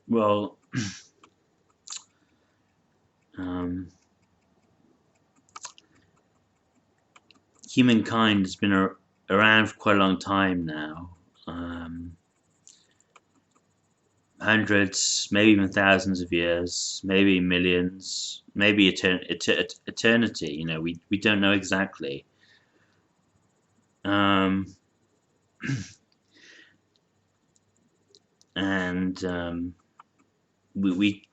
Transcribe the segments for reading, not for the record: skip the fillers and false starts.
Well, um, humankind has been around for quite a long time now. Hundreds, maybe even thousands of years, maybe millions, maybe eternity. We don't know exactly. And we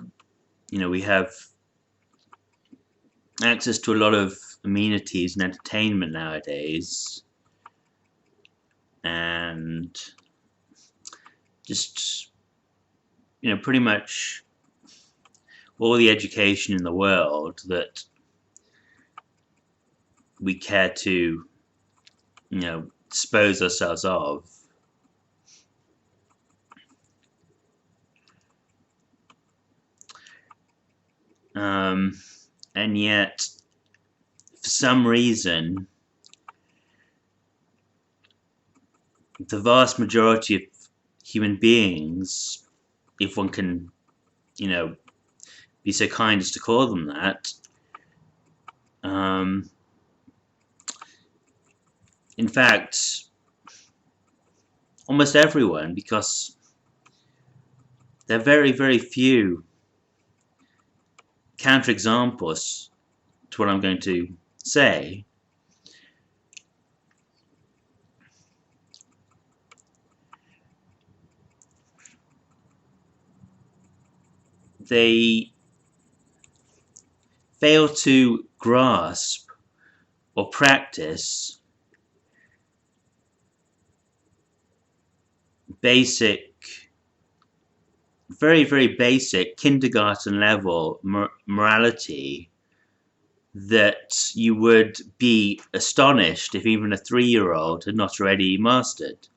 have access to a lot of amenities and entertainment nowadays, and just pretty much all the education in the world that we care to dispose ourselves of. And yet, for some reason, the vast majority of human beings, if one can, be so kind as to call them that, in fact, almost everyone, because there are very, very few counterexamples to what I'm going to say. They fail to grasp or practice very, very basic kindergarten level morality that you would be astonished if even a 3-year-old had not already mastered.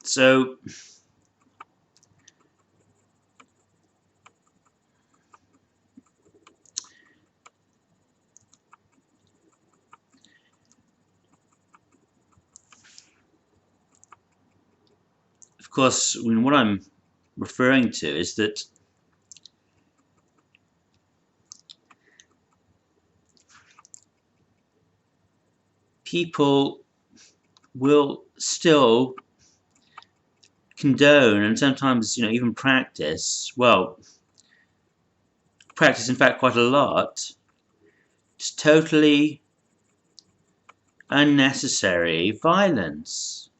So of course, what I'm referring to is that people will still condone and sometimes even practice in fact quite a lot, just totally unnecessary violence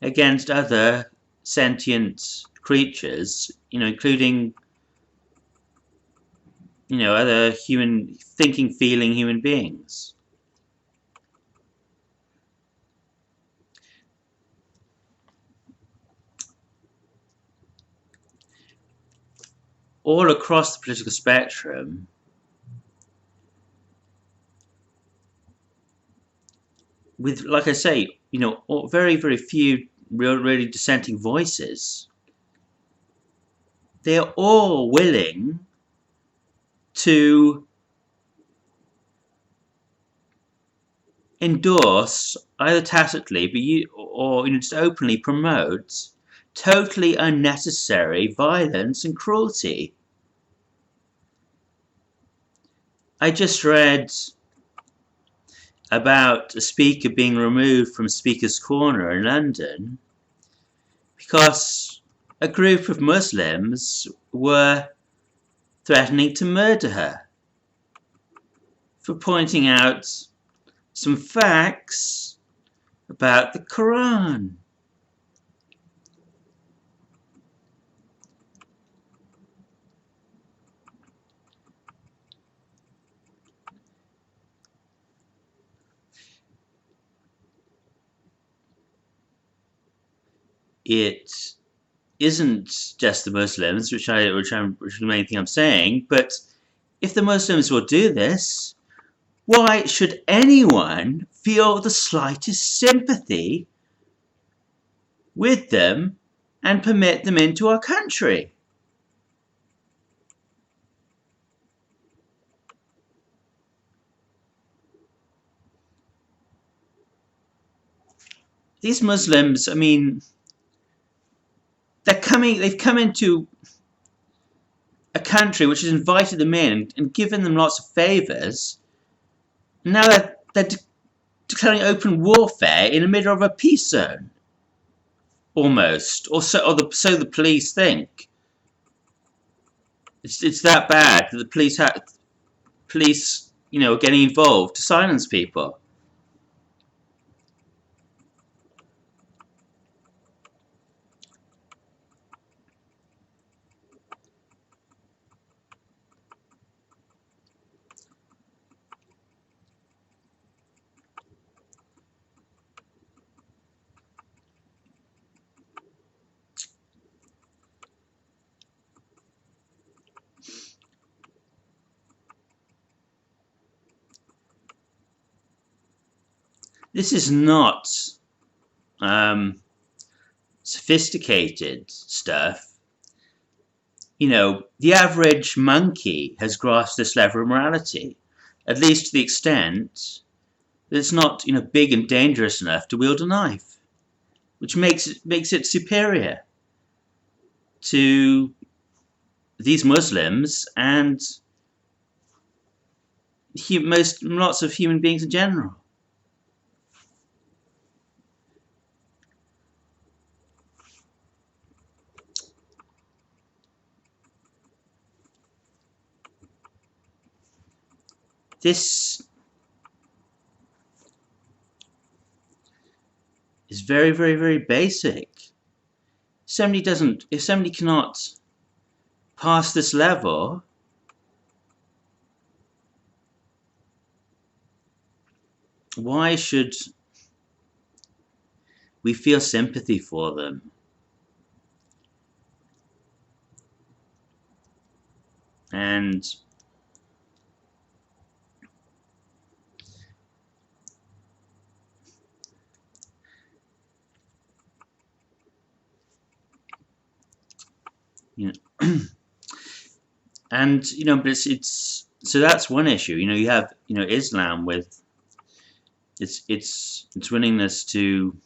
against other sentient creatures, including other human thinking, feeling human beings. All across the political spectrum, with, like I say, very, very few really dissenting voices, they're all willing to endorse, either tacitly or just openly promote totally unnecessary violence and cruelty. I just read about a speaker being removed from Speaker's Corner in London because a group of Muslims were threatening to murder her for pointing out some facts about the Quran. It isn't just the Muslims, which is the main thing I'm saying, but if the Muslims will do this, why should anyone feel the slightest sympathy with them and permit them into our country? these Muslims, I mean, they've come into a country which has invited them in and given them lots of favours. Now they're declaring open warfare in the middle of a peace zone, almost, so the police think. It's that bad that the police are getting involved to silence people. This is not sophisticated stuff. The average monkey has grasped this level of morality, at least to the extent that it's not, big and dangerous enough to wield a knife, which makes it superior to these Muslims and lots of human beings in general. This is very, very, very basic. If somebody cannot pass this level, why should we feel sympathy for them? And and but it's so that's one issue. You have Islam with its willingness to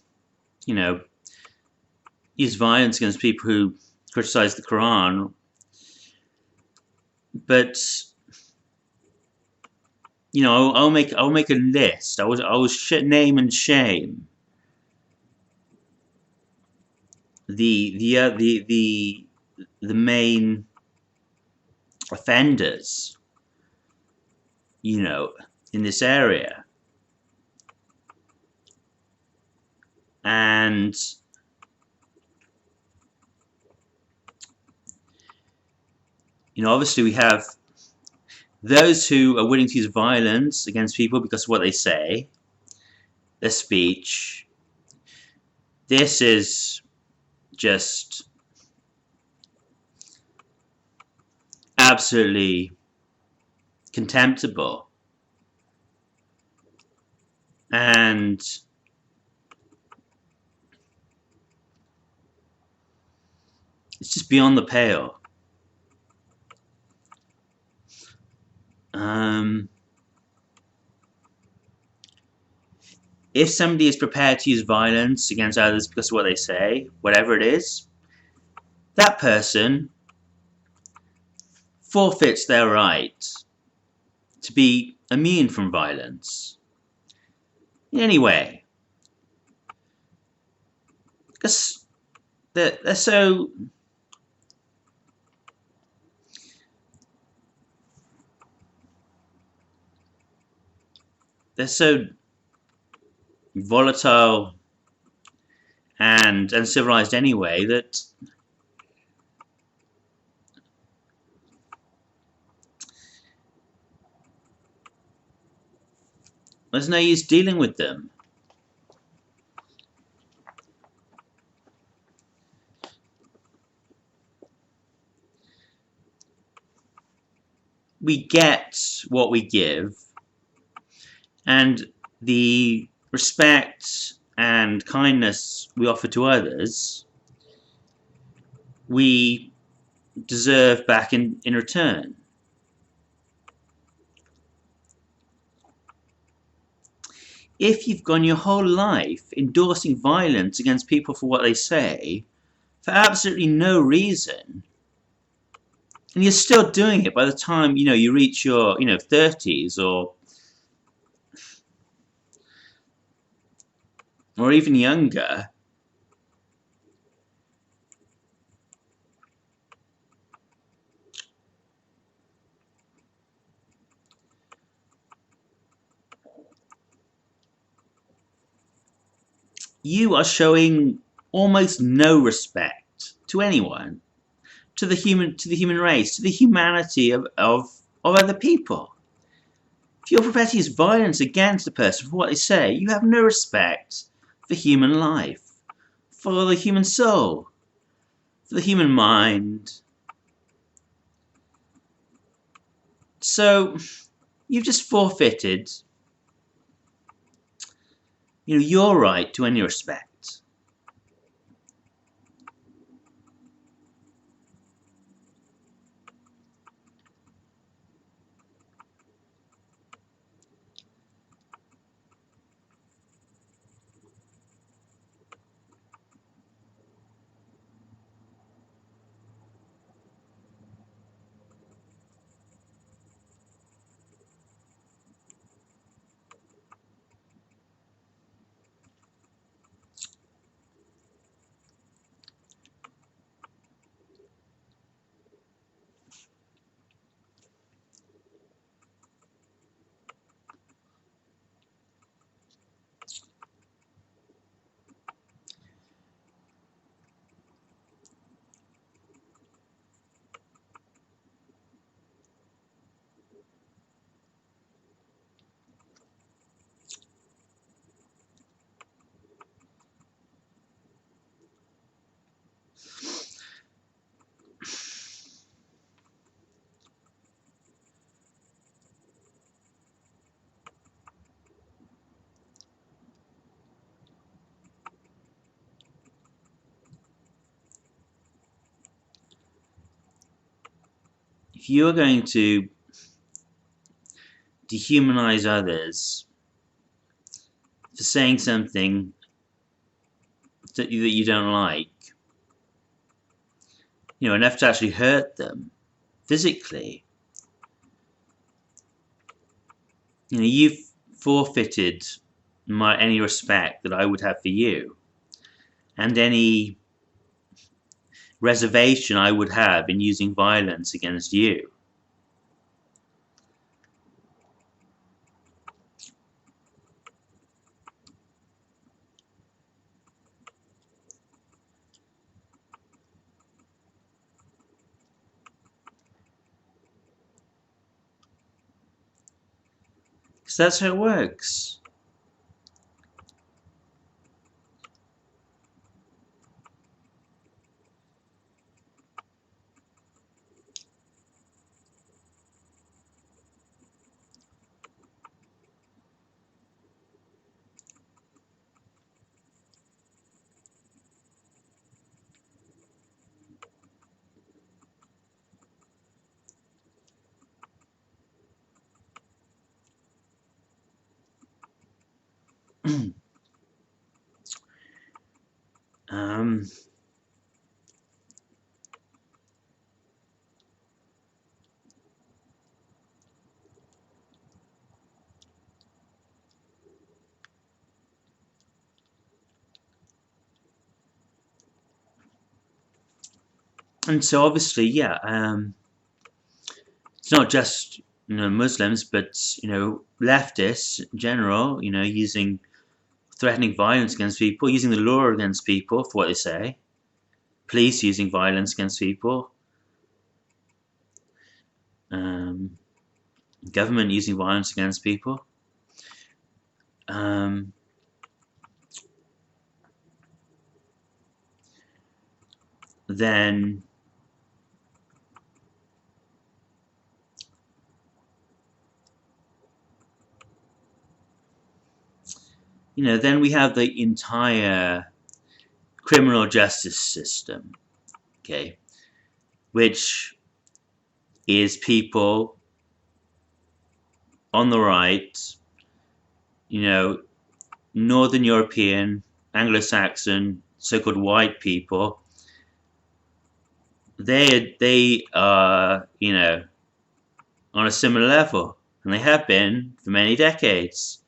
use violence against people who criticize the Quran, but I'll make a list. I will name and shame the main offenders, in this area, and obviously we have those who are willing to use violence against people because of what they say, their speech. This is just absolutely contemptible, and it's just beyond the pale. If somebody is prepared to use violence against others because of what they say, whatever it is, that person forfeits their right to be immune from violence in any way. Because they're so volatile and uncivilized anyway that there's no use dealing with them. We get what we give, and the respect and kindness we offer to others, we deserve back in return. if you've gone your whole life endorsing violence against people for what they say, for absolutely no reason, and you're still doing it by the time you reach your 30s or even younger, you are showing almost no respect to anyone, to the human race, to the humanity of other people. If you're professing violence against a person for what they say, you have no respect for human life, for the human soul, for the human mind. So you've just forfeited your right to any respect. If you're going to dehumanize others for saying something that you don't like, enough to actually hurt them physically, you've forfeited any respect that I would have for you, and any reservation I would have in using violence against you. Because that's how it works. um, and so obviously, it's not just Muslims, but leftists in general, using threatening violence against people, using the law against people for what they say, police using violence against people, um, government using violence against people. Then then we have the entire criminal justice system, okay, which is people on the right, Northern European, Anglo-Saxon, so-called white people, they are, on a similar level, and they have been for many decades,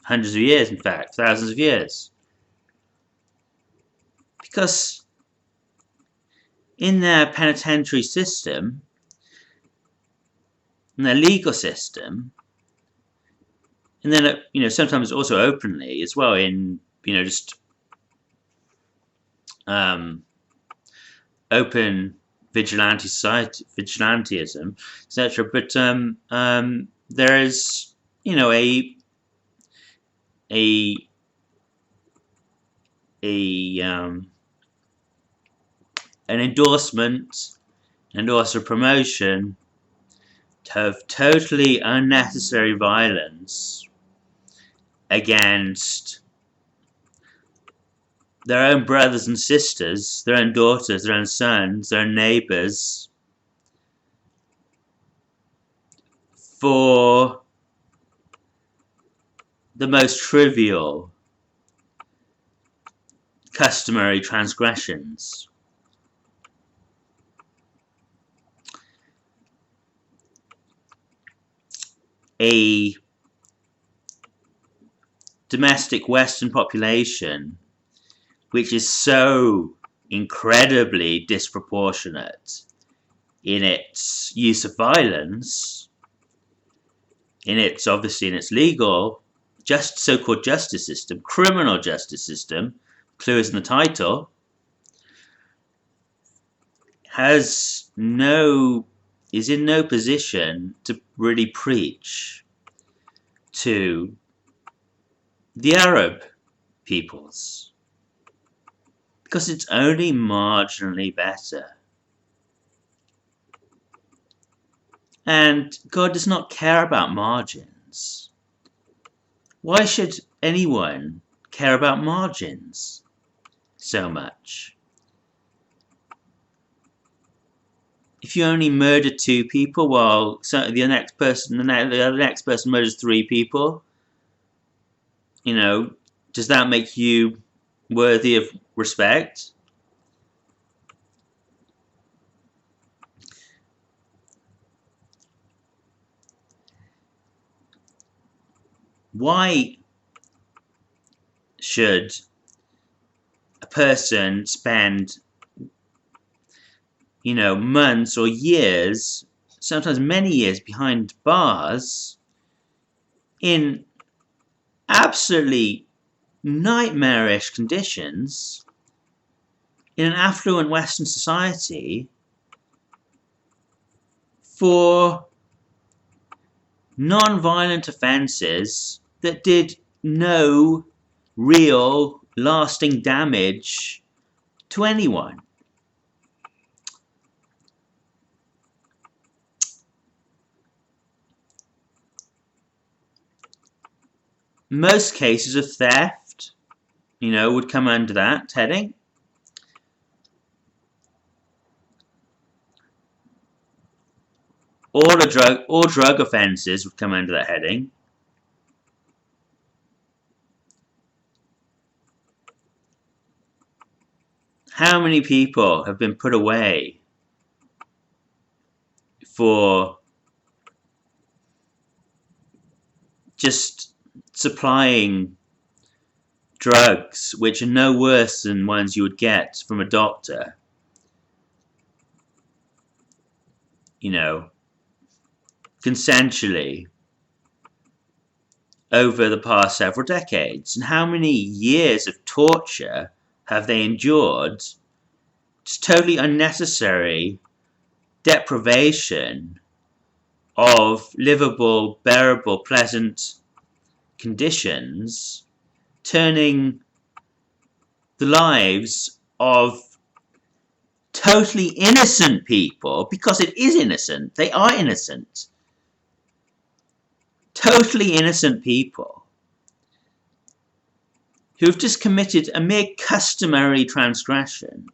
hundreds of years, in fact, thousands of years. Because in their penitentiary system, in their legal system, and then sometimes also openly as well in just open vigilante society, vigilantism, etc. But there is a an endorsement and also promotion of totally unnecessary violence against their own brothers and sisters, their own daughters, their own sons, their own neighbours, for the most trivial, customary transgressions. A domestic Western population which is so incredibly disproportionate in its use of violence, obviously in its legal, so-called justice system, criminal justice system, clue is in the title, is in no position to really preach to the Arab peoples, because it's only marginally better. And God does not care about margins. Why should anyone care about margins so much? If you only murder 2 people while the next person murders 3 people, does that make you worthy of respect? Why should a person spend months or years, sometimes many years, behind bars in absolutely nightmarish conditions in an affluent Western society for non-violent offences that did no real lasting damage to anyone? Most cases of theft, would come under that heading. All drug offences would come under that heading. How many people have been put away for just supplying drugs which are no worse than ones you would get from a doctor? Consensually over the past several decades. And how many years of torture have they endured? Just totally unnecessary deprivation of livable, bearable, pleasant conditions, turning the lives of totally innocent people, because it is innocent, they are innocent, totally innocent people who've just committed a mere customary transgression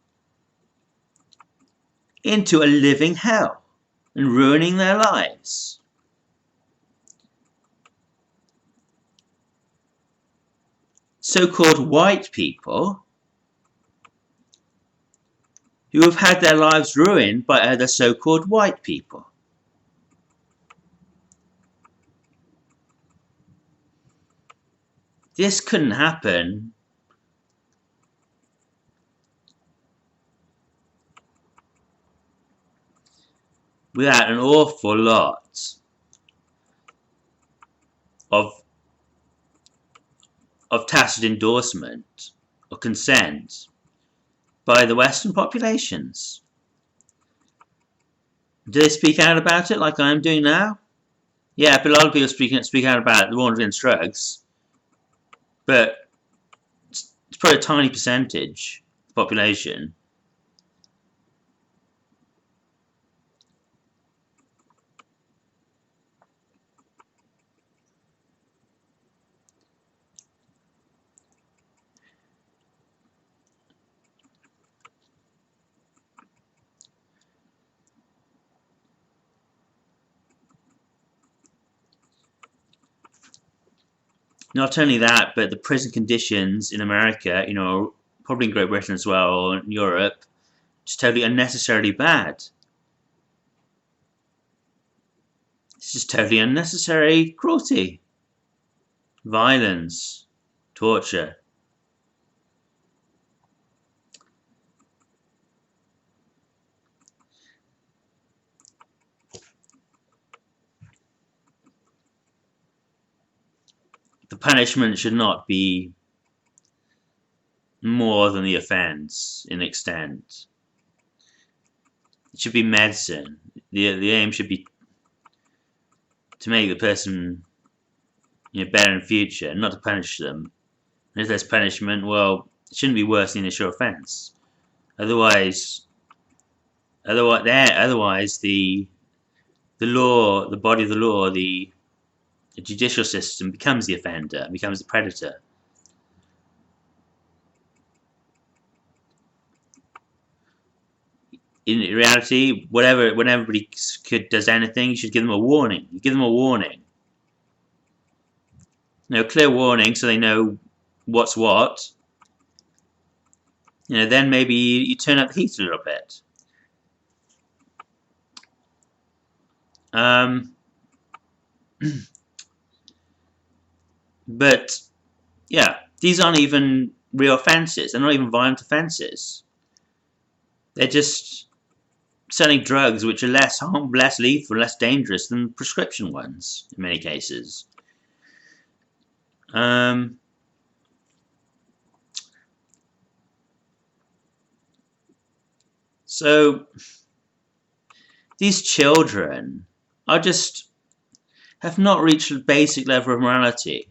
into a living hell and ruining their lives. so-called white people who have had their lives ruined by other so-called white people. This couldn't happen without an awful lot of tacit endorsement or consent by the Western populations. Do they speak out about it like I'm doing now? Yeah, but a lot of people speak out about the war against drugs, but it's probably a tiny percentage of the population. Not only that, but the prison conditions in America, probably in Great Britain as well, or in Europe, just totally unnecessarily bad. It's just totally unnecessary cruelty, violence, torture. The punishment should not be more than the offence in extent. It should be medicine. The aim should be to make the person better in the future, not to punish them. And if there's punishment, well, it shouldn't be worse than the initial offence. Otherwise, the law, the body of the law, the judicial system becomes the offender, becomes the predator. In reality, when everybody does anything, you should give them a warning. You give them a warning. Clear warning so they know what's what. Then maybe you turn up the heat a little bit. But yeah, these aren't even real offences. They're not even violent offences. They're just selling drugs which are less lethal, less dangerous than prescription ones in many cases. So these children have not reached a basic level of morality.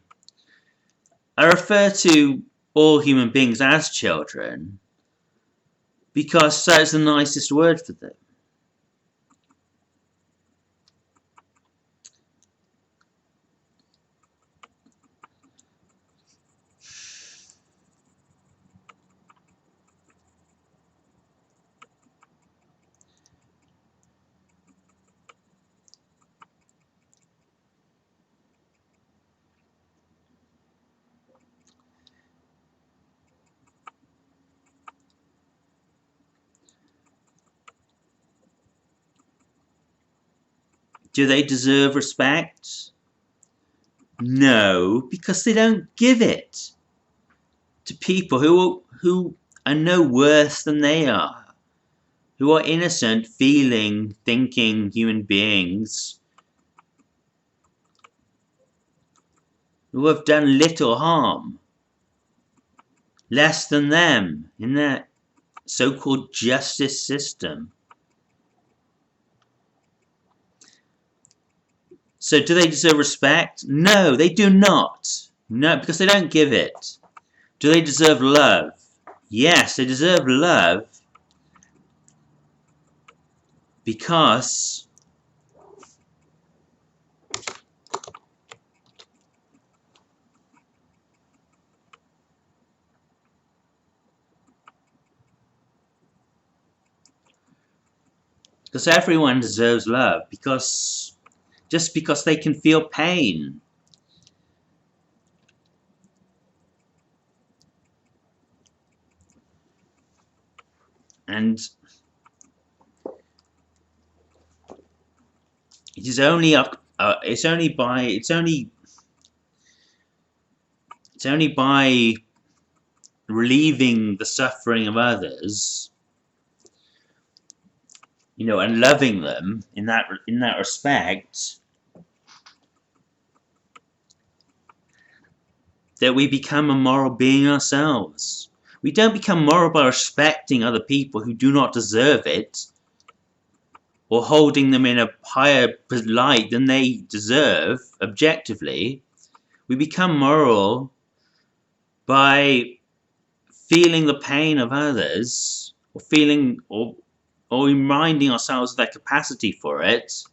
I refer to all human beings as children because that's the nicest word for them. Do they deserve respect? No, because they don't give it to people who are no worse than they are, who are innocent, feeling, thinking human beings who have done little harm, less than them in their so-called justice system. So do they deserve respect? No, they do not. No, because they don't give it. Do they deserve love? Yes, they deserve love because everyone deserves love, just because they can feel pain. And it is only by relieving the suffering of others, and loving them in that respect, that we become a moral being ourselves. We don't become moral by respecting other people who do not deserve it, or holding them in a higher light than they deserve objectively. We become moral by feeling the pain of others, or reminding ourselves of their capacity for it,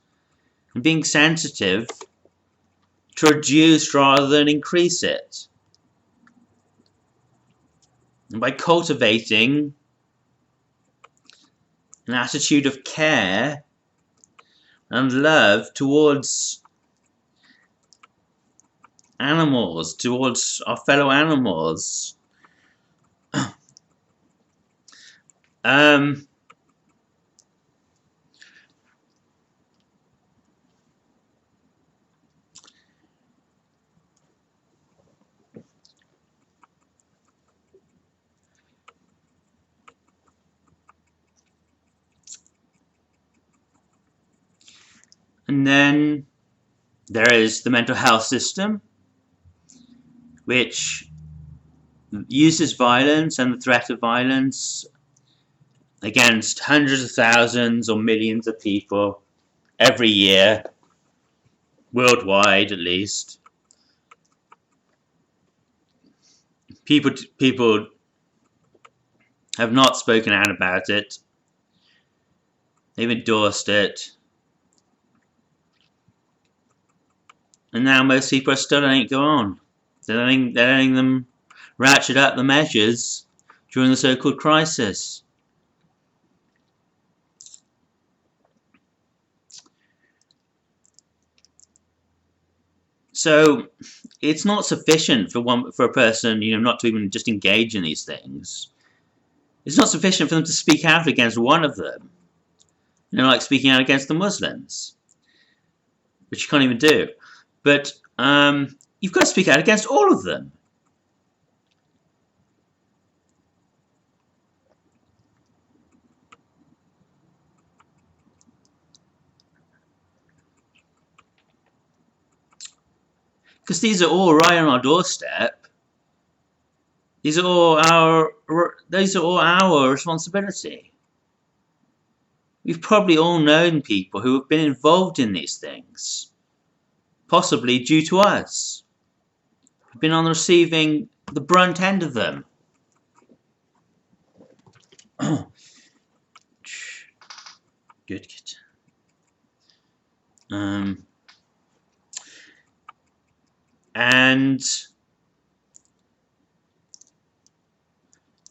and being sensitive to reduce rather than increase it. And by cultivating an attitude of care and love towards animals, towards our fellow animals. And then there is the mental health system, which uses violence and the threat of violence against hundreds of thousands or millions of people every year, worldwide at least. People have not spoken out about it. They've endorsed it. And now most people are still letting it go on. They're letting them ratchet up the measures during the so-called crisis. So it's not sufficient for a person, not to even just engage in these things. It's not sufficient for them to speak out against one of them, like speaking out against the Muslims, which you can't even do. But you've got to speak out against all of them. Because these are all right on our doorstep. These are all our responsibility. We've probably all known people who have been involved in these things, possibly due to us. We've been on the receiving the brunt end of them. Good kid. And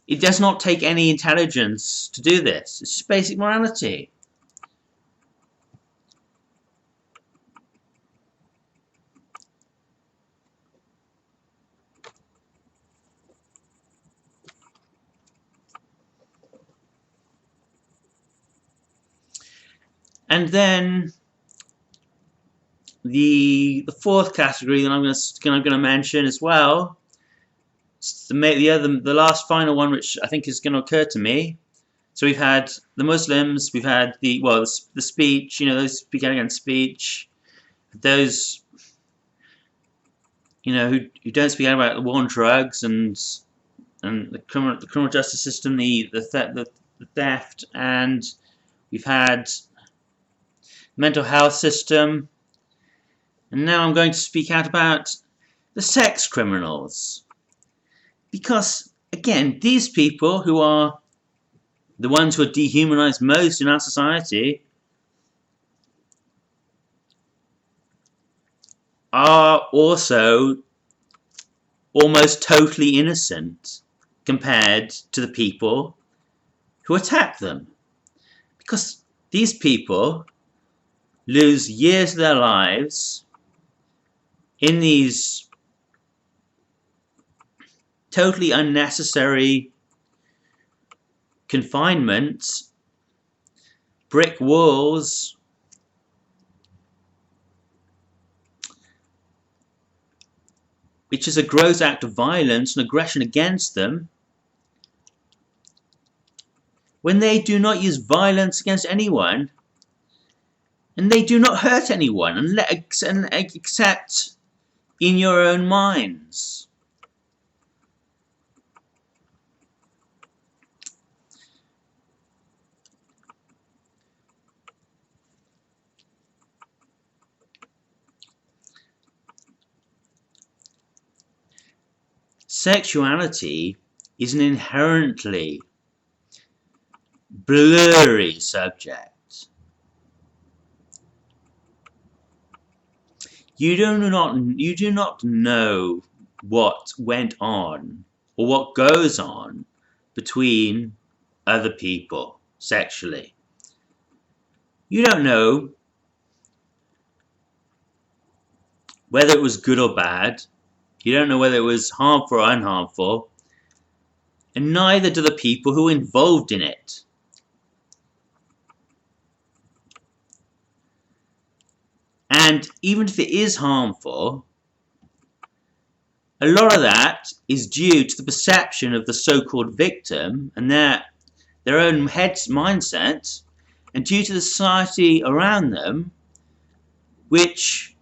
it does not take any intelligence to do this. It's just basic morality. And then the fourth category that I'm going to mention as well, the last final one, which I think is going to occur to me. So we've had the Muslims, we've had the speech, those speaking against speech, those who don't speak out about the war on drugs and the criminal justice system, the theft, and we've had mental health system, and now I'm going to speak out about the sex criminals. Because, again, these people who are the ones who are dehumanized most in our society are also almost totally innocent compared to the people who attack them. Because these people lose years of their lives in these totally unnecessary confinement, brick walls, which is a gross act of violence and aggression against them, when they do not use violence against anyone, and they do not hurt anyone, and except in your own minds. Sexuality is an inherently blurry subject. You do not know what went on or what goes on between other people sexually. You don't know whether it was good or bad. You don't know whether it was harmful or unharmful. And neither do the people who were involved in it. And even if it is harmful, a lot of that is due to the perception of the so-called victim and their own mindset, and due to the society around them, which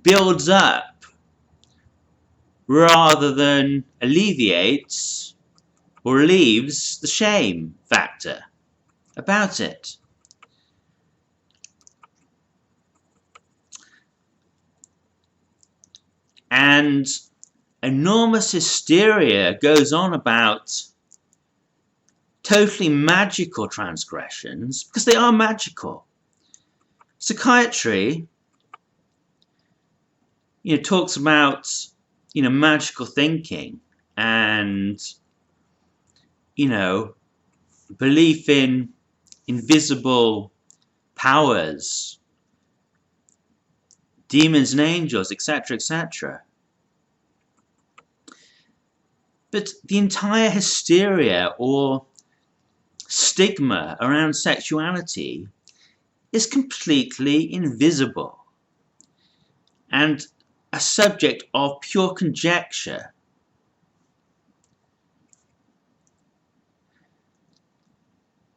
builds up rather than alleviates or relieves the shame factor about it. And enormous hysteria goes on about totally magical transgressions, because they are magical. Psychiatry, talks about, magical thinking and, belief in invisible powers, demons and angels, etc., etc. But the entire hysteria or stigma around sexuality is completely invisible and a subject of pure conjecture.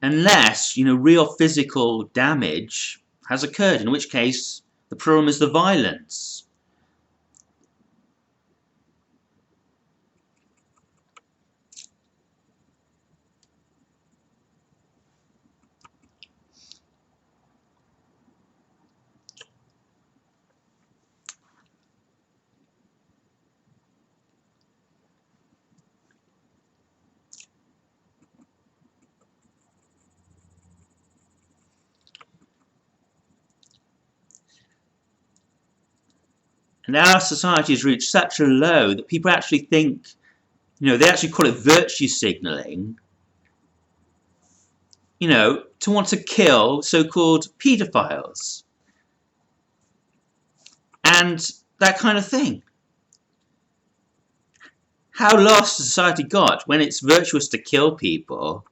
Unless, real physical damage has occurred, in which case the problem is the violence. And our society has reached such a low that people actually think, they actually call it virtue signaling, to want to kill so-called paedophiles and that kind of thing. How lost has society got when it's virtuous to kill people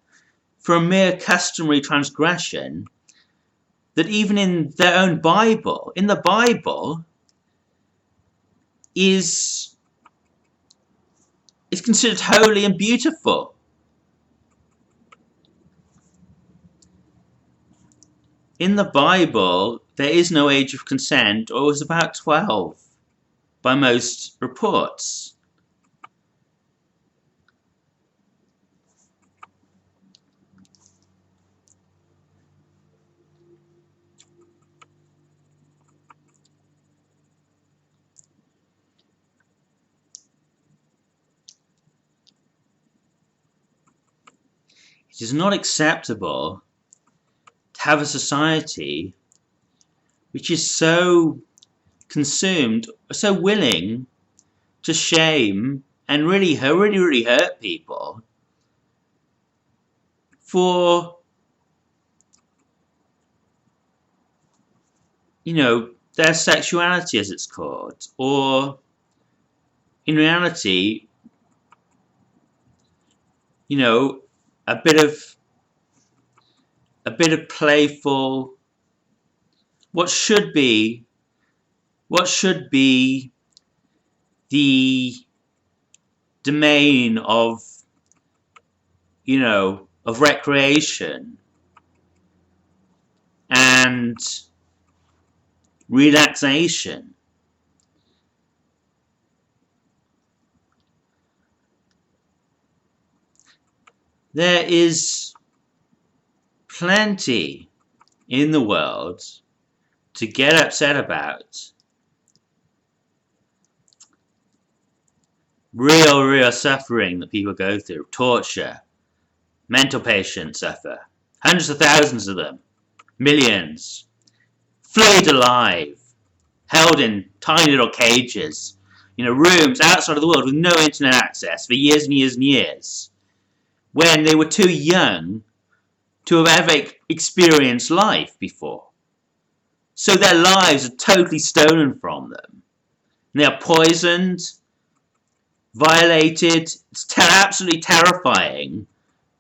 for a mere customary transgression that even in their own Bible, in the Bible, is considered holy and beautiful. In the Bible, there is no age of consent, or it was about 12 by most reports. It is not acceptable to have a society which is so consumed, so willing to shame and really hurt people for, their sexuality, as it's called, or in reality, a bit of a bit of playful, what should be the domain of, of recreation and relaxation. There is plenty in the world to get upset about. Real suffering that people go through, torture, mental patients suffer, hundreds of thousands of them, millions, flayed alive, held in tiny little cages, rooms outside of the world with no internet access for years and years and years, when they were too young to have ever experienced life before. So their lives are totally stolen from them. They are poisoned, violated. It's absolutely terrifying.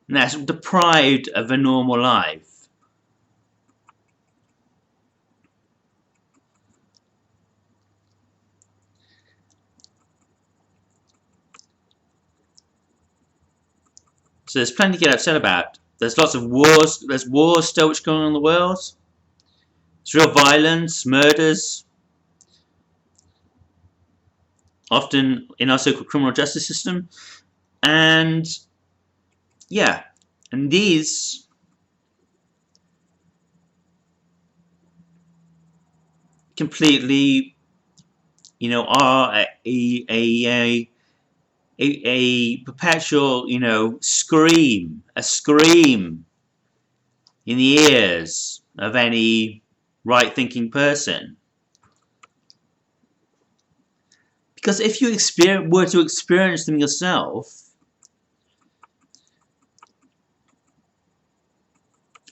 And they're deprived of a normal life. So there's plenty to get upset about. There's lots of wars. There's wars still which are going on in the world. There's real violence, murders, often in our so-called criminal justice system. And yeah, and these completely, are a perpetual, a scream in the ears of any right-thinking person. Because if you were to experience them yourself,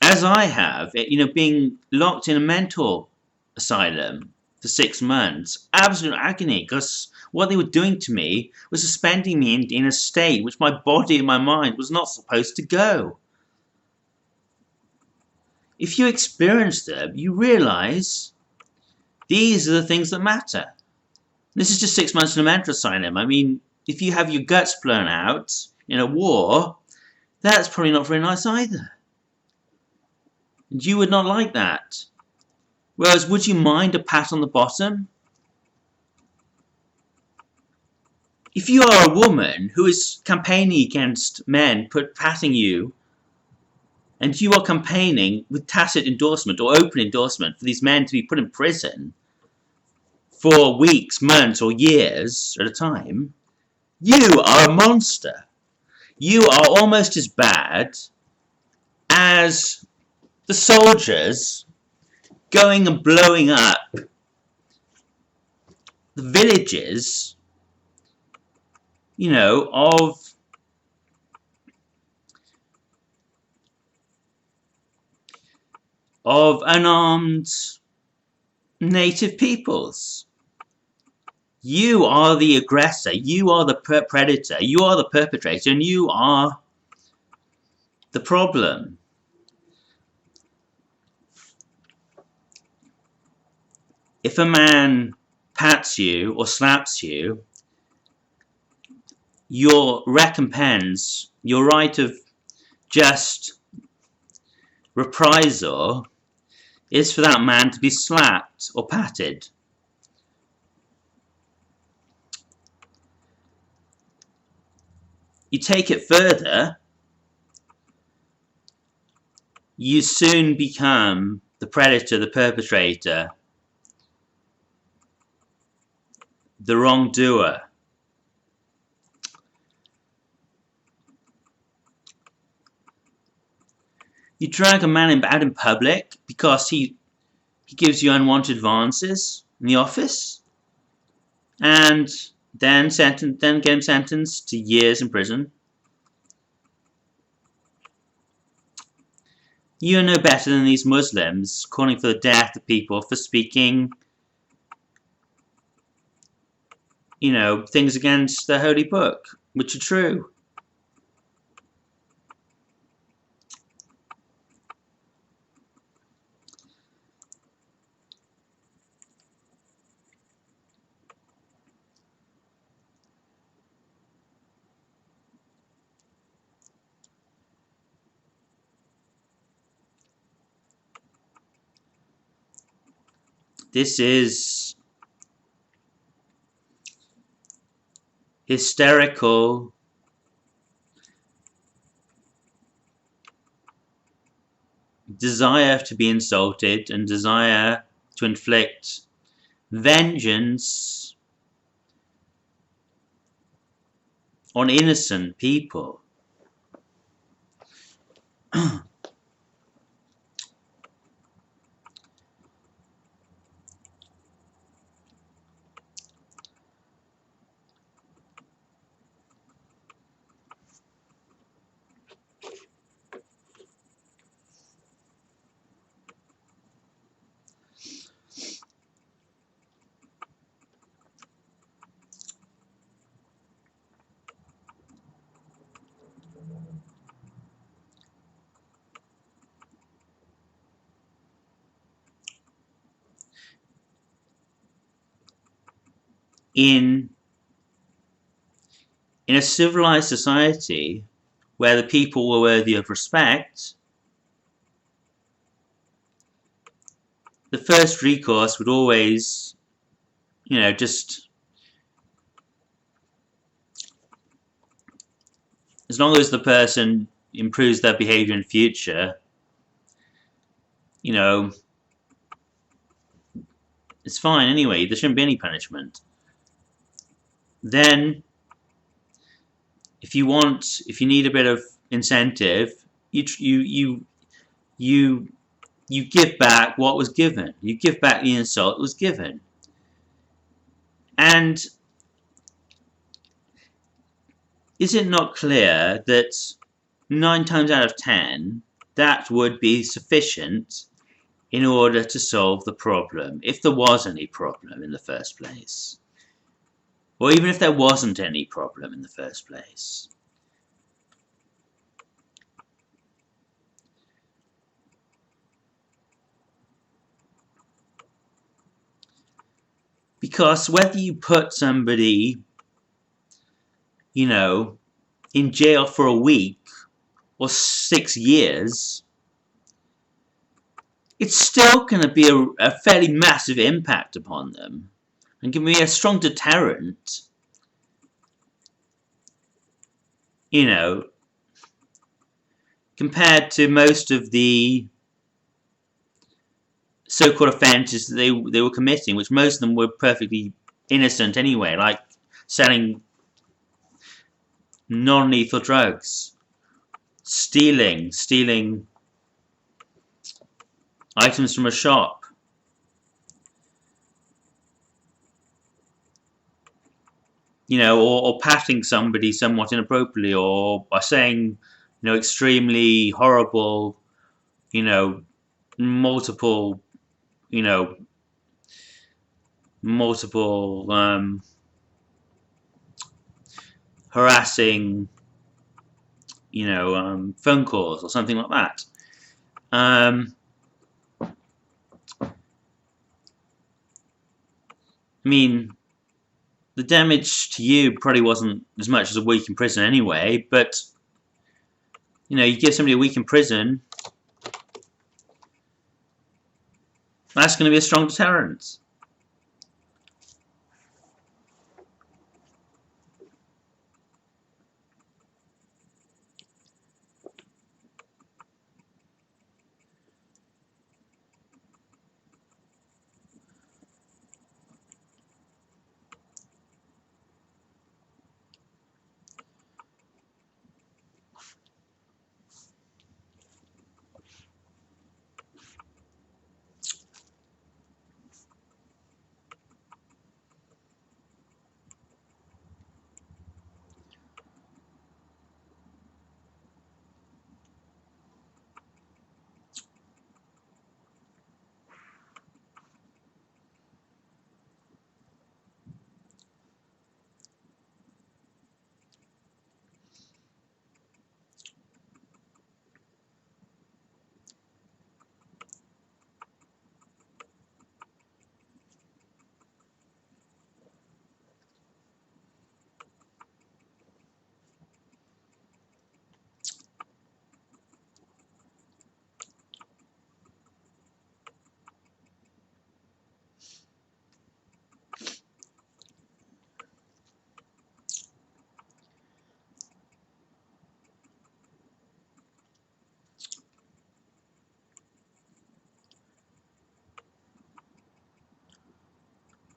as I have, being locked in a mental asylum for 6 months, absolute agony, because what they were doing to me was suspending me in a state which my body and my mind was not supposed to go. If you experience them, you realize these are the things that matter. This is just 6 months in a mental asylum. I mean, if you have your guts blown out in a war, that's probably not very nice either. And you would not like that. Whereas, would you mind a pat on the bottom? If you are a woman who is campaigning against men patting you, and you are campaigning with tacit endorsement or open endorsement for these men to be put in prison for weeks, months, or years at a time, you are a monster. You are almost as bad as the soldiers going and blowing up the villages, of unarmed native peoples. You are the aggressor, you are the predator, you are the perpetrator, and you are the problem. If a man pats you or slaps you, your recompense, your right of just reprisal, is for that man to be slapped or patted. You take it further, you soon become the predator, the perpetrator, the wrongdoer. You drag a man out in public because he gives you unwanted advances in the office, and then get him sentenced to years in prison. You are no better than these Muslims calling for the death of people for speaking, things against the holy book, which are true. This is hysterical, desire to be insulted and desire to inflict vengeance on innocent people. In a civilized society where the people were worthy of respect, the first recourse would always, just as long as the person improves their behavior in future, it's fine anyway. There shouldn't be any punishment. Then, if you need a bit of incentive, you give back what was given. You give back the insult that was given. And is it not clear that 9 times out of 10 that would be sufficient in order to solve the problem, if there was any problem in the first place? Or even if there wasn't any problem in the first place. Because whether you put somebody, in jail for a week or 6 years, it's still going to be a fairly massive impact upon them and give me a strong deterrent, compared to most of the so-called offences that they were committing, which most of them were perfectly innocent anyway, like selling non-lethal drugs, stealing items from a shop, or patting somebody somewhat inappropriately, or by saying, extremely horrible, multiple, harassing, phone calls or something like that. I mean, the damage to you probably wasn't as much as a week in prison anyway, but, you give somebody a week in prison, that's going to be a strong deterrent.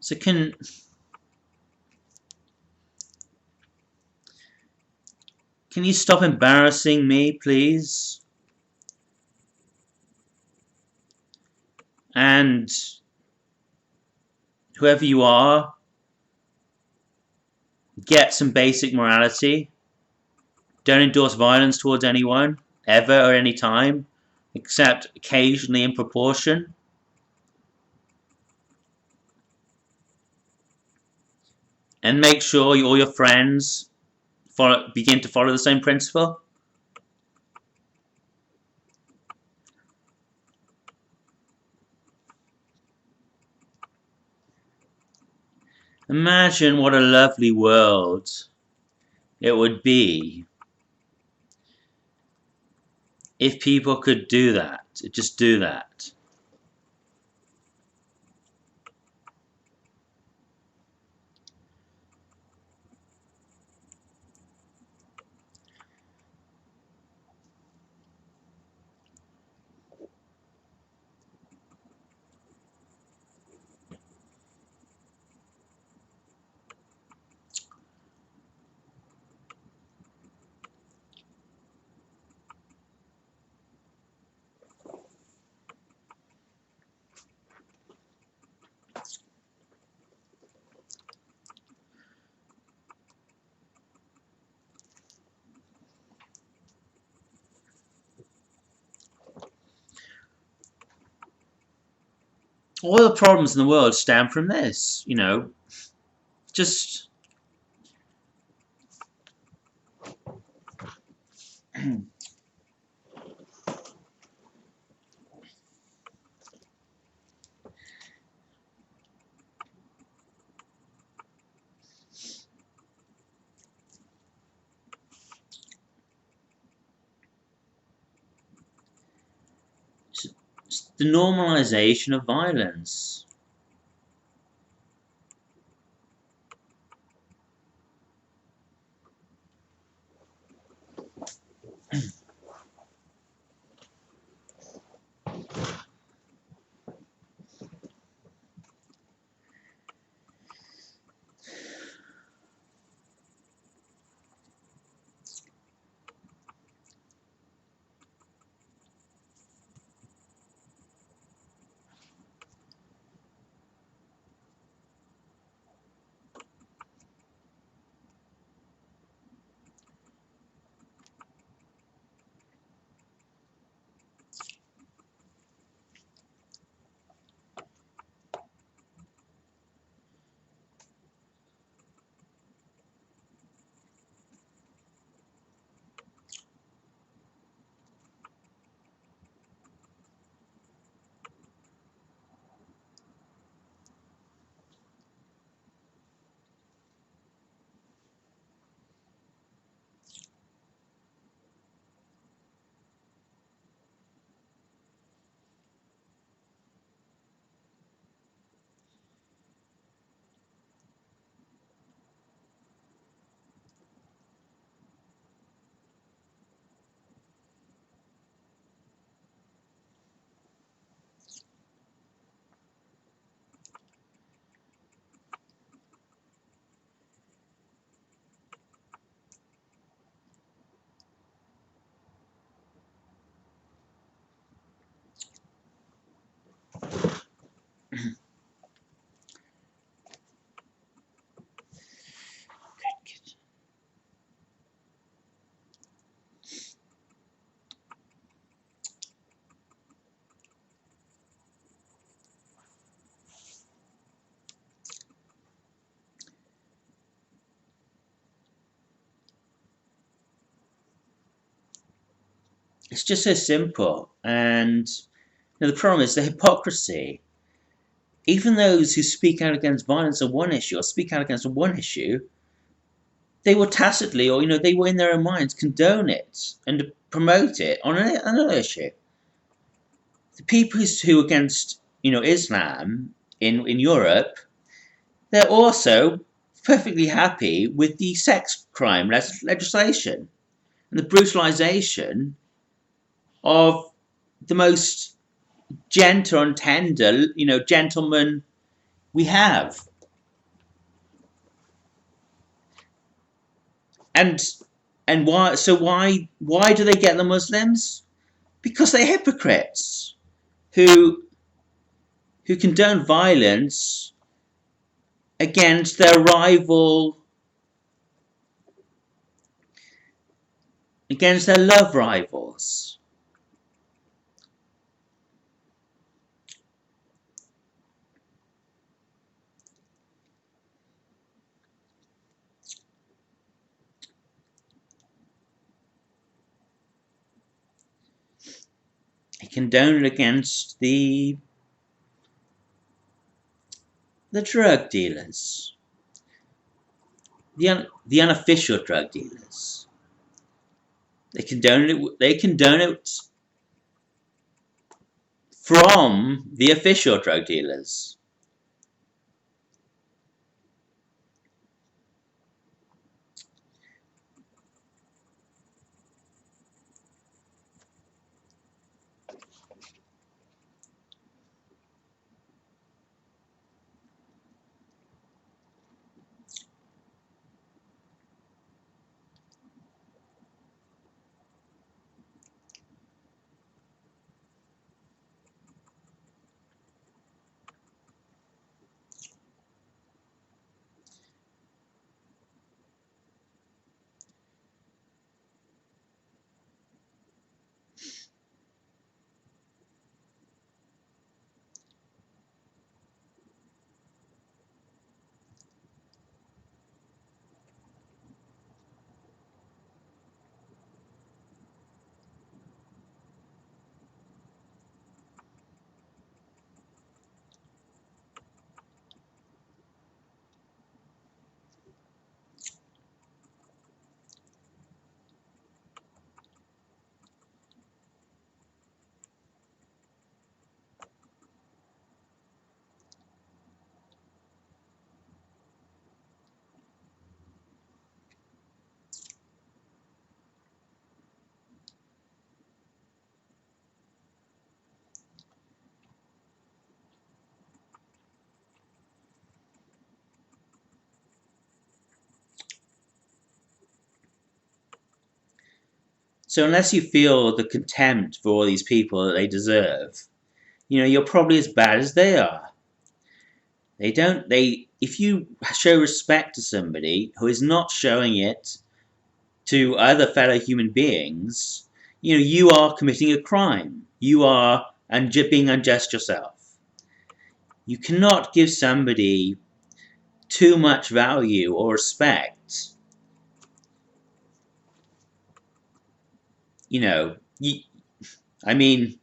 So can you stop embarrassing me, please? And whoever you are, get some basic morality. Don't endorse violence towards anyone, ever or any time, except occasionally in proportion. And make sure all your friends begin to follow the same principle. Imagine what a lovely world it would be if people could do that, just do that. All the problems in the world stem from this, just the normalization of violence. It's just so simple. And the problem is the hypocrisy. Even those who speak out against violence on one issue or speak out against one issue, they will tacitly, or they will in their own minds condone it and promote it on another issue. The people who are against, Islam in Europe, they're also perfectly happy with the sex crime legislation and the brutalization of the most gentle and tender, gentlemen we have. And why? So why do they get the Muslims? Because they're hypocrites who condone violence against their rival, against their love rivals. They condone it against the drug dealers, the unofficial drug dealers. They condone it. They condone it from the official drug dealers. So unless you feel the contempt for all these people that they deserve, you're probably as bad as they are. If you show respect to somebody who is not showing it to other fellow human beings, you are committing a crime. You are being unjust yourself. You cannot give somebody too much value or respect. I mean,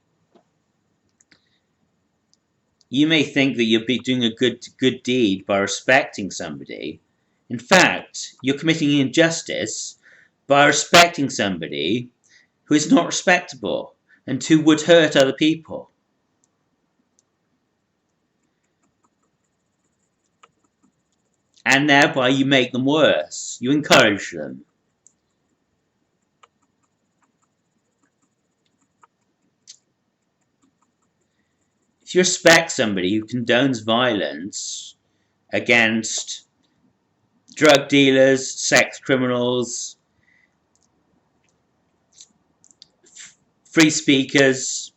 you may think that you're doing a good deed by respecting somebody. In fact, you're committing injustice by respecting somebody who is not respectable and who would hurt other people. And thereby you make them worse. You encourage them. If you respect somebody who condones violence against drug dealers, sex criminals, free speakers,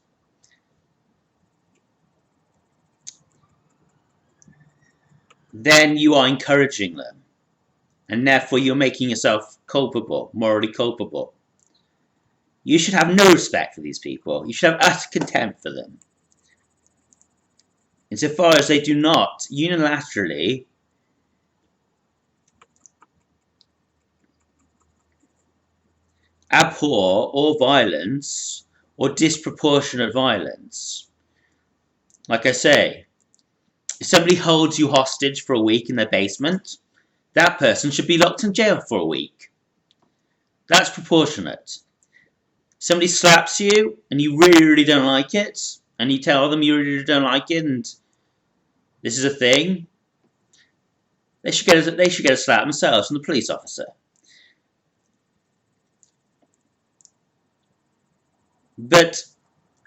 then you are encouraging them. And therefore you're making yourself culpable, morally culpable. You should have no respect for these people. You should have utter contempt for them. Insofar as they do not unilaterally abhor all violence or disproportionate violence. Like I say, if somebody holds you hostage for a week in their basement, that person should be locked in jail for a week. That's proportionate. Somebody slaps you and you really, really don't like it, and you tell them you really don't like it and this is a thing, they should get a slap themselves from the police officer. But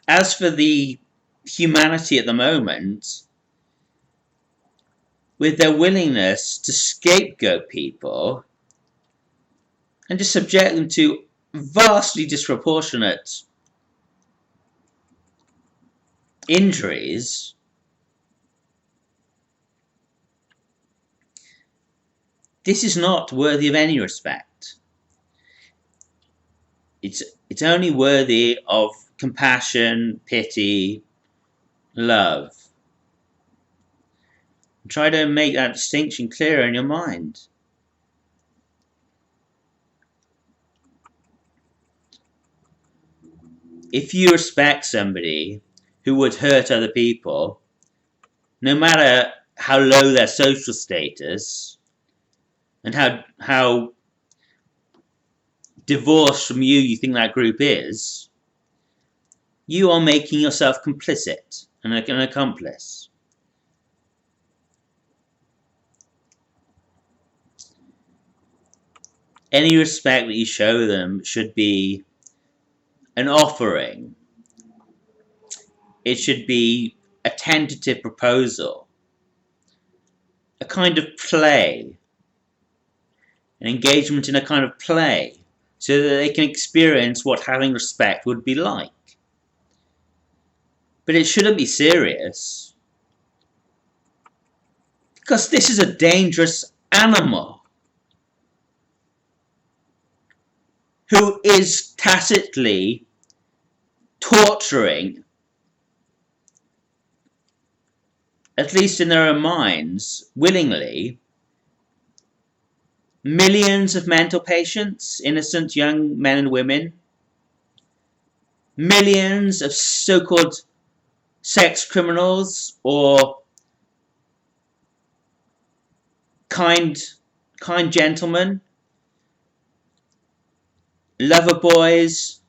as for the humanity at the moment, with their willingness to scapegoat people and just subject them to vastly disproportionate injuries, this is not worthy of any respect. It's only worthy of compassion, pity, love. Try to make that distinction clearer in your mind. If you respect somebody who would hurt other people, no matter how low their social status and how divorced from you think that group is, you are making yourself complicit and an accomplice. Any respect that you show them should be an offering. It should be a tentative proposal, a kind of play, an engagement in a kind of play, so that they can experience what having respect would be like. But it shouldn't be serious, because this is a dangerous animal who is tacitly torturing, at least in their own minds, willingly, millions of mental patients, innocent young men and women, millions of so-called sex criminals or kind gentlemen, lover boys,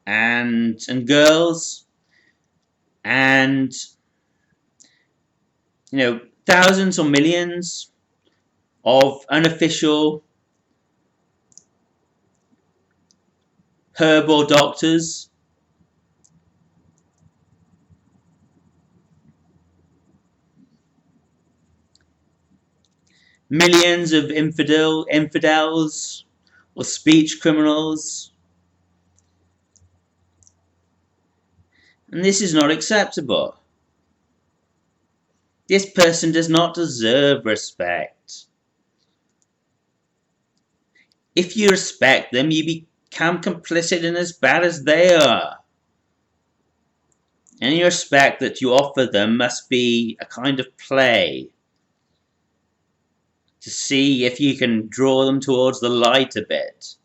and girls, and thousands or millions of unofficial herbal doctors, millions of infidels or speech criminals. And this is not acceptable. This person does not deserve respect. If you respect them, you become complicit in as bad as they are. Any respect that you offer them must be a kind of play, to see if you can draw them towards the light a bit.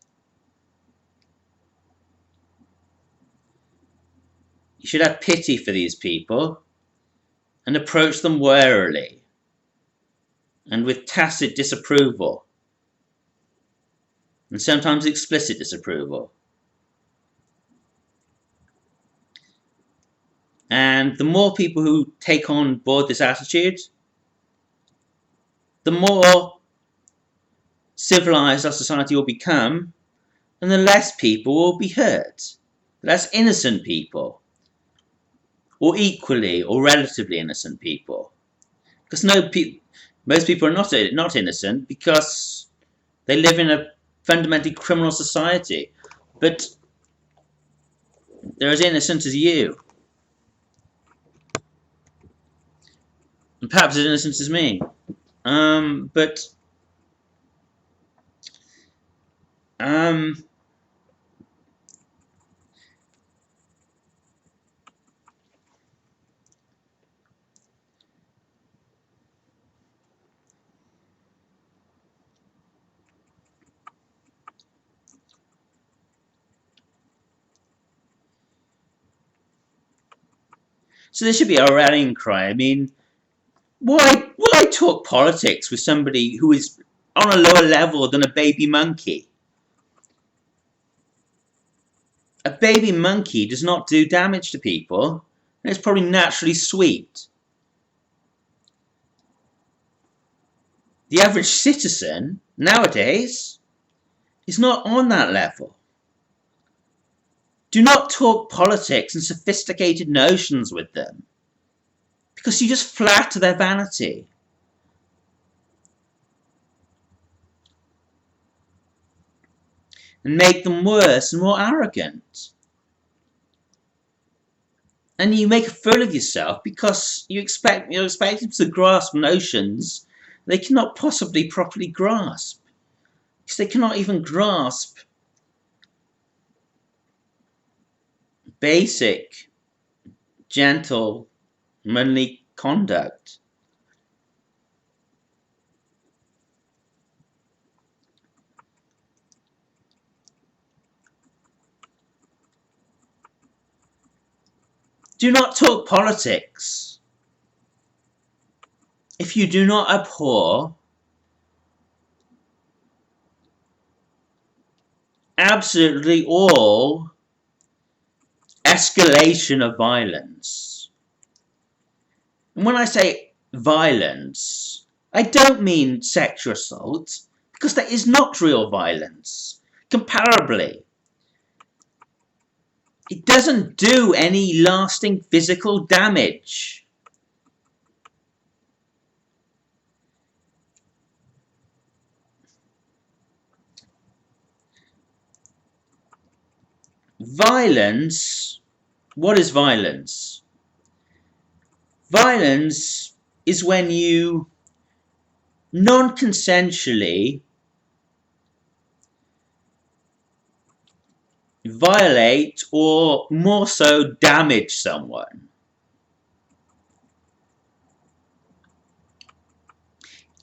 You should have pity for these people and approach them warily and with tacit disapproval, and sometimes explicit disapproval. And the more people who take on board this attitude, the more civilized our society will become, and the less people will be hurt. Less innocent people, or equally or relatively innocent people. Because most people are not innocent because they live in a fundamentally criminal society. But they're as innocent as you. And perhaps as innocent as me. So this should be our rallying cry. I mean, why talk politics with somebody who is on a lower level than a baby monkey? A baby monkey does not do damage to people, and it's probably naturally sweet. The average citizen, nowadays, is not on that level. Do not talk politics and sophisticated notions with them. because you just flatter their vanity. And make them worse and more arrogant. And you make a fool of yourself because you're expecting them to grasp notions they cannot possibly properly grasp. Because they cannot even grasp basic, gentle, manly conduct. Do not talk politics if you do not abhor absolutely all escalation of violence. And when I say violence, I don't mean sexual assault, because that is not real violence. Comparably, it doesn't do any lasting physical damage. Violence, what is violence? Violence is when you non-consensually violate or more so damage someone.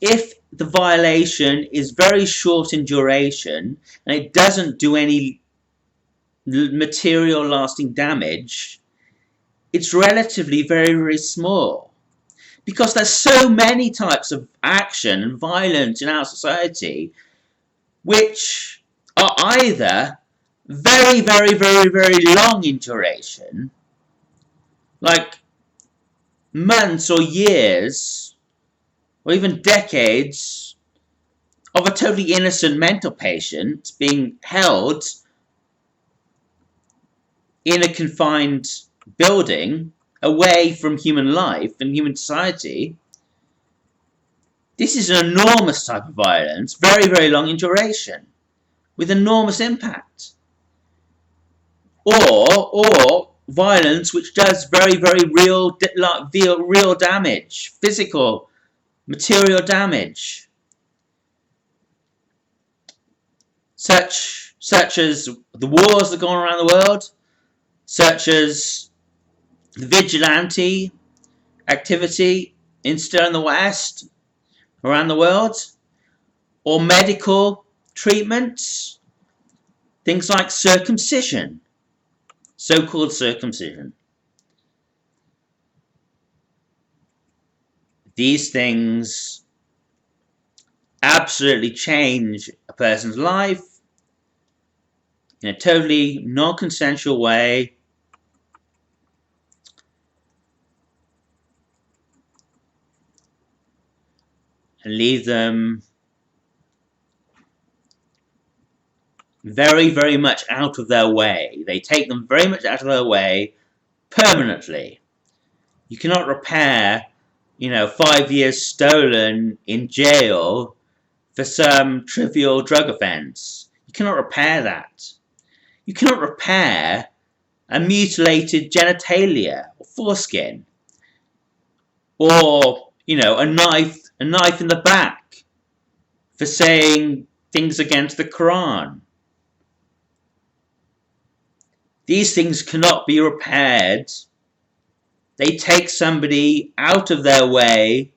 If the violation is very short in duration and it doesn't do any material lasting damage, it's relatively very, very small. Because there's so many types of action and violence in our society which are either very, very, very, very long in duration, like months or years, or even decades of a totally innocent mental patient being held in a confined building away from human life and human society. This is an enormous type of violence, very, very long in duration, with enormous impact. Or violence which does very, very real damage, physical, material damage, such as the wars that go on around the world, such as the vigilante activity still in the West, around the world, or medical treatments, things like circumcision, so-called circumcision. These things absolutely change a person's life in a totally non-consensual way, and leave them very, very much out of their way. They take them very much out of their way permanently. You cannot repair, 5 years stolen in jail for some trivial drug offense. You cannot repair that. You cannot repair a mutilated genitalia or foreskin, or a knife in the back for saying things against the Quran. These things cannot be repaired. They take somebody out of their way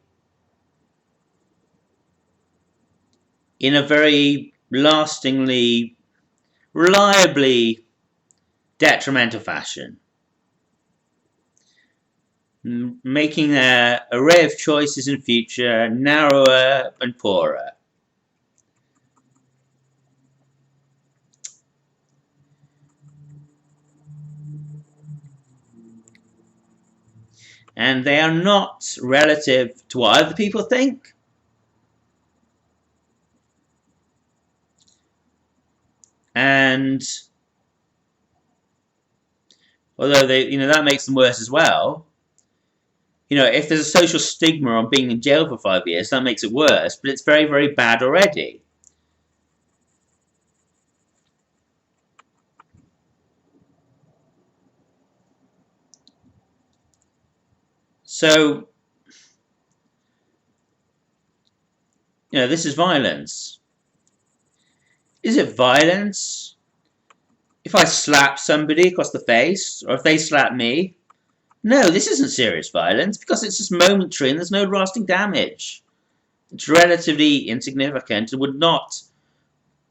in a very lastingly, reliably detrimental fashion, making their array of choices in future narrower and poorer. And they are not relative to what other people think. And although that makes them worse as well, if there's a social stigma on being in jail for 5 years, that makes it worse, but it's very, very bad already. So, this is violence. Is it violence if I slap somebody across the face, or if they slap me? No, this isn't serious violence, because it's just momentary and there's no lasting damage. It's relatively insignificant and would not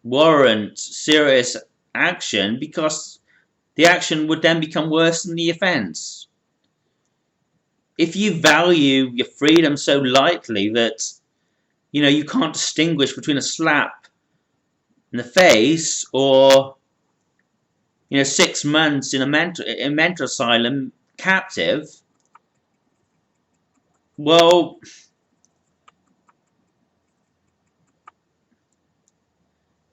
warrant serious action, because the action would then become worse than the offence. If you value your freedom so lightly that you can't distinguish between a slap in the face or 6 months in a mental asylum captive, well,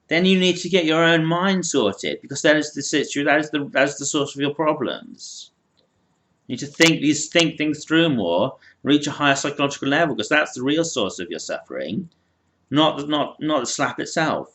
then you need to get your own mind sorted, because that is the situation. That is the source of your problems. You need to think things through more, reach a higher psychological level, because that's the real source of your suffering, not the slap itself.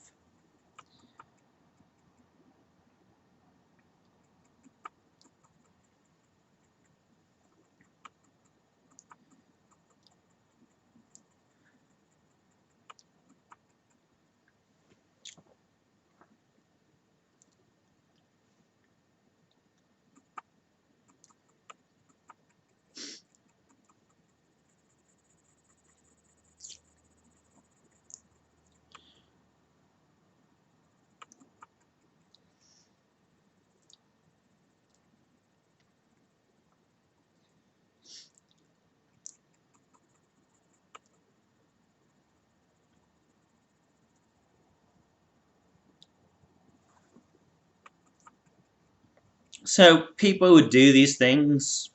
So people who do these things,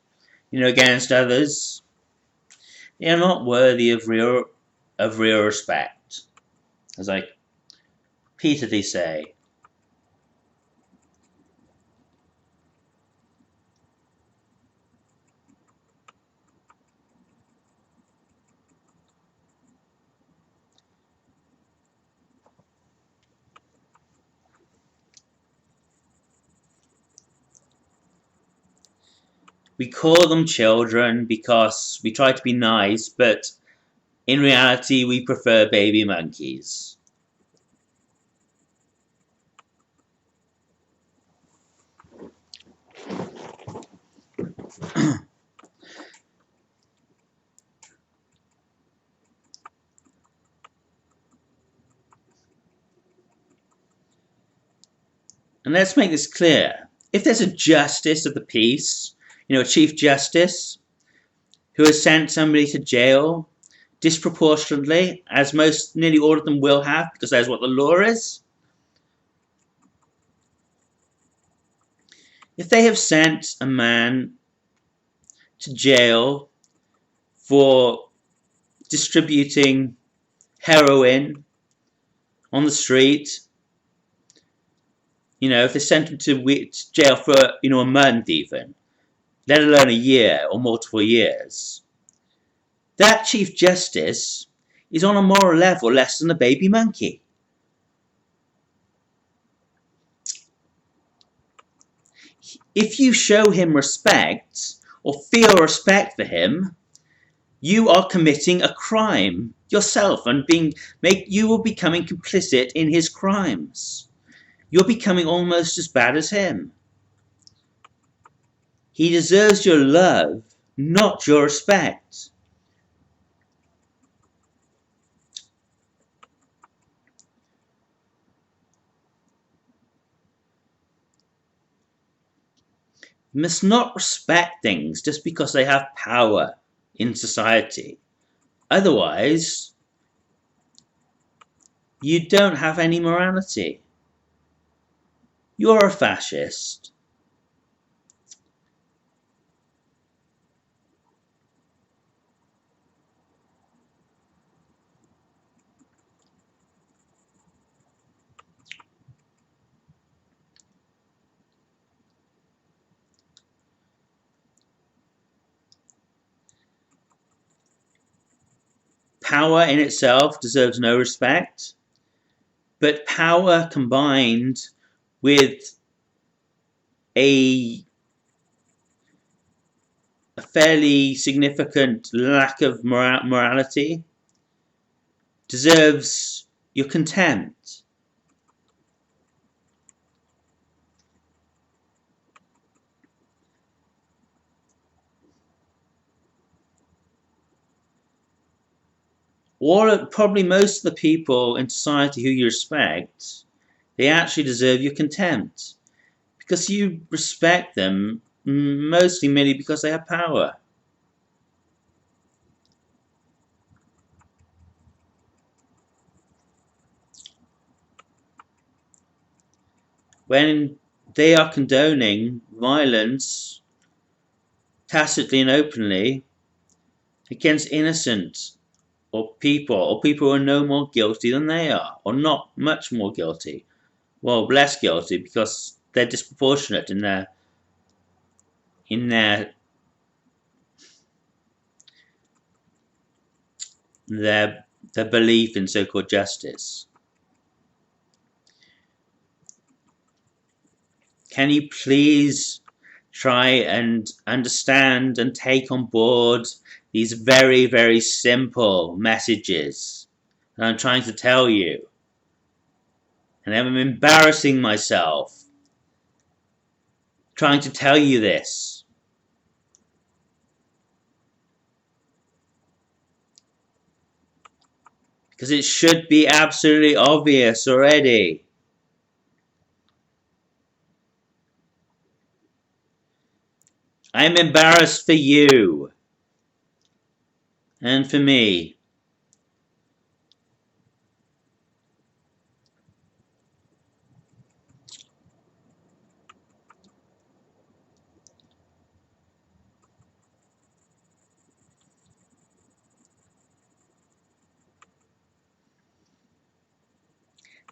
against others, they are not worthy of real respect, as I repeatedly say. We call them children because we try to be nice, but in reality we prefer baby monkeys. And let's make this clear. If there's a justice of the peace, a chief justice, who has sent somebody to jail disproportionately, as nearly all of them will have, because that's what the law is. If they have sent a man to jail for distributing heroin on the street, if they sent him to jail for a month even, let alone a year or multiple years, that Chief Justice is on a moral level less than a baby monkey. If you show him respect or feel respect for him, you are committing a crime yourself, and you are becoming complicit in his crimes. You're becoming almost as bad as him. He deserves your love, not your respect. You must not respect things just because they have power in society. Otherwise, you don't have any morality. You're a fascist. power in itself deserves no respect, but power combined with a fairly significant lack of morality deserves your contempt. Probably most of the people in society who you respect, they actually deserve your contempt, because you respect them mostly merely because they have power. When they are condoning violence tacitly and openly against innocent or people who are no more guilty than they are, or not much more guilty, well, less guilty because they're disproportionate in their their their belief in so-called justice. Can you please try and understand and take on board these very, very simple messages that I'm trying to tell you? And I'm embarrassing myself trying to tell you this. Because it should be absolutely obvious already. I'm embarrassed for you. And for me.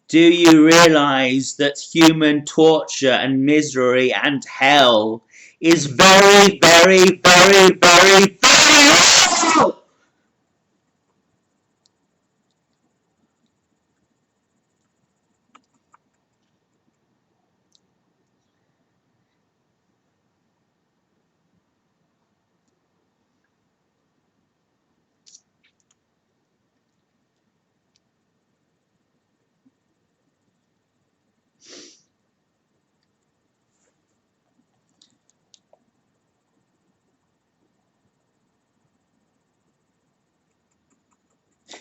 Do you realize that human torture and misery and hell is very, very, very, very, very real?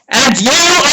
And you